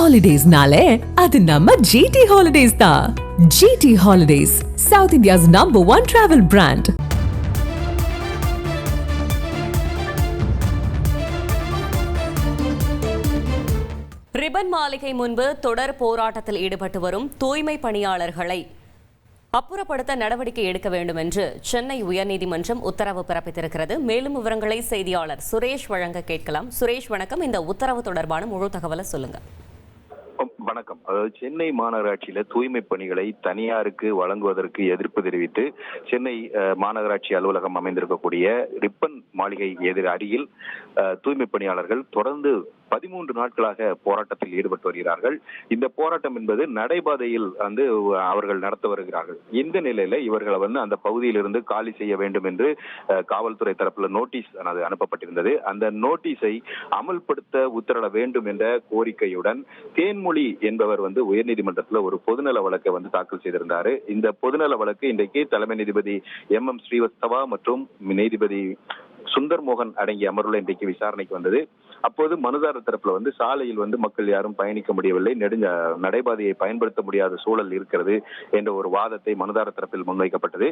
ஹாலிடேஸ்னாலே அது நம்ம ஜிடி ஹாலிடேஸ் தான். GT holidays, south India's #1 travel brand. Ripon மாளிகை முன்பு தொடர் போராட்டத்தில் ஈடுபட்டு வரும் தூய்மை பணியாளர்களை அப்புறப்படுத்த நடவடிக்கை எடுக்க வேண்டும் என்று சென்னை உயர்நீதிமன்றம் உத்தரவு பிறப்பித்திருக்கிறது. மேலும் விவரங்களை செய்தியாளர் சுரேஷ் வழங்க கேட்கலாம். சுரேஷ் வணக்கம். இந்த உத்தரவு தொடர்பான முழு தகவலை சொல்லுங்க. வணக்கம். அதாவது சென்னை மாநகராட்சியில தூய்மை பணிகளை தனியாருக்கு வழங்குவதற்கு எதிர்ப்பு தெரிவித்து சென்னை மாநகராட்சி அலுவலகம் அமைந்திருக்கக்கூடிய ரிப்பன் மாளிகை அருகில் தூய்மை பணியாளர்கள் தொடர்ந்து 13 நாட்களாக போராட்டத்தில் ஈடுபட்டு வருகிறார்கள். இந்த போராட்டம் என்பது நடைபாதையில் அவர்கள் நடத்த வருகிறார்கள். இந்த நிலையில இவர்களை அந்த பகுதியிலிருந்து காலி செய்ய வேண்டும் என்று காவல்துறை தரப்புல நோட்டீஸ் அனுப்பப்பட்டிருந்தது. அந்த நோட்டீஸை அமல்படுத்த உத்தரவிட வேண்டும் என்ற கோரிக்கையுடன் தேன்மொழி என்பவர் உயர்நீதிமன்றத்தில் ஒரு பொதுநல வழக்கை தாக்கல் செய்திருந்தாரு. இந்த பொதுநல வழக்கு இன்றைக்கு தலைமை நீதிபதி MM ஸ்ரீவத்சவா மற்றும் நீதிபதி சுந்தர் மோகன் அடங்கிய அமர்வுல இன்றைக்கு விசாரணைக்கு வந்தது. அப்போது மனுதாரர் தரப்புல சாலையில் மக்கள் யாரும் பயணிக்க முடியவில்லை, நடைபாதையை பயன்படுத்த முடியாத சூழல் இருக்கிறது என்ற ஒரு வாதத்தை மனுதாரர் தரப்பில் முன்வைக்கப்பட்டது.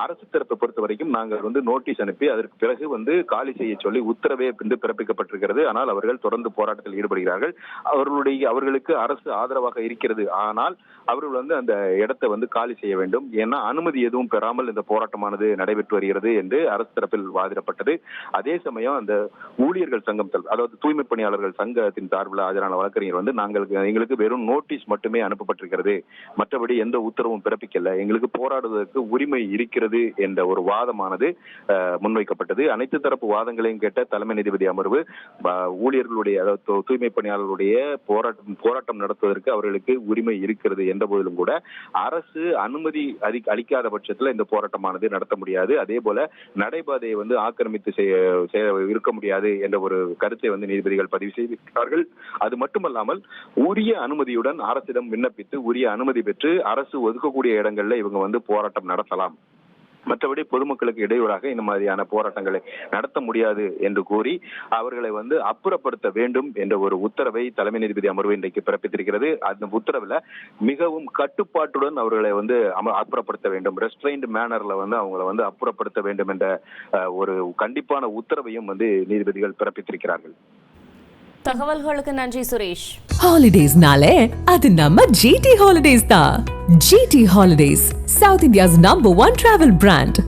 அரசு தரப்பை பொறுத்த வரைக்கும் நாங்கள் நோட்டீஸ் அனுப்பி அதற்கு பிறகு காலி செய்ய சொல்லி உத்தரவே பிறப்பிக்கப்பட்டிருக்கிறது. ஆனால் அவர்கள் தொடர்ந்து போராட்டத்தில் ஈடுபடுகிறார்கள். அவர்களுக்கு அரசு ஆதரவாக இருக்கிறது. ஆனால் அவர்கள் அந்த இடத்தை காலி செய்ய வேண்டும், ஏன்னா அனுமதி எதுவும் பெறாமல் இந்த போராட்டமானது நடைபெற்று வருகிறது என்று அரசு தரப்பில் வாதிடப்பட்டது. அதே சமயம் அந்த ஊழியர்கள் சங்கம், அதாவது தூய்மை பணியாளர்கள் சங்கத்தின் சார்பில் ஆஜரான வழக்கறிஞர் எங்களுக்கு வெறும் நோட்டீஸ் மட்டுமே அனுப்பப்பட்டிருக்கிறது, மற்றபடி எந்த உத்தரவும் பிறப்பிக்கல, எங்களுக்கு போராடுவதற்கு உரிமை இருக்கிறது என்ற ஒரு வாதமானது முன்வைக்கப்பட்டது. அனைத்து தரப்பு வாதங்களையும் கேட்ட தலைமை நீதிபதி அமர்வு ஊழியர்களுடைய, அதாவது தூய்மை பணியாளர்களுடைய போராட்டம் நடத்துவதற்கு அவர்களுக்கு உரிமை இருக்கிறது என்ற போதிலும் கூட அரசு அனுமதி அளிக்காத பட்சத்தில் இந்த போராட்டமானது நடத்த முடியாது. அதே போல நடைபாதையை ஆக்கிரமித்து இருக்க முடியாது என்ற ஒரு கருத்தை நீதிபதிகள் பதிவு செய்திருக்கிறார்கள். அது மட்டுமல்லாமல் உரிய அனுமதியுடன் அரசிடம் விண்ணப்பித்து உரிய அனுமதி பெற்று அரசு ஒதுக்கக்கூடிய இடங்கள்ல இவங்க போராட்டம் நடத்தலாம், மற்றபடி பொதுமக்களுக்கு இடையூறாக இந்த மாதிரியான போராட்டங்களை நடத்த முடியாது என்று கூறி அவர்களை அப்புறப்படுத்த வேண்டும் என்ற ஒரு உத்தரவை தலைமை நீதிபதி அமர்வு இன்றைக்கு பிறப்பித்திருக்கிறது. அந்த உத்தரவுல மிகவும் கட்டுப்பாட்டுடன் அவர்களை அப்புறப்படுத்த வேண்டும், ரெஸ்ட்ரெயின்ட் மேனர்ல அவங்களை அப்புறப்படுத்த வேண்டும் என்ற ஒரு கண்டிப்பான உத்தரவையும் நீதிபதிகள் பிறப்பித்திருக்கிறார்கள். தகவல்களுக்கு நன்றி சுரேஷ். ஹாலிடேஸ்னாலே அது நம்ம ஜிடி ஹாலிடேஸ் தான். GT holidays, south India's #1 travel brand.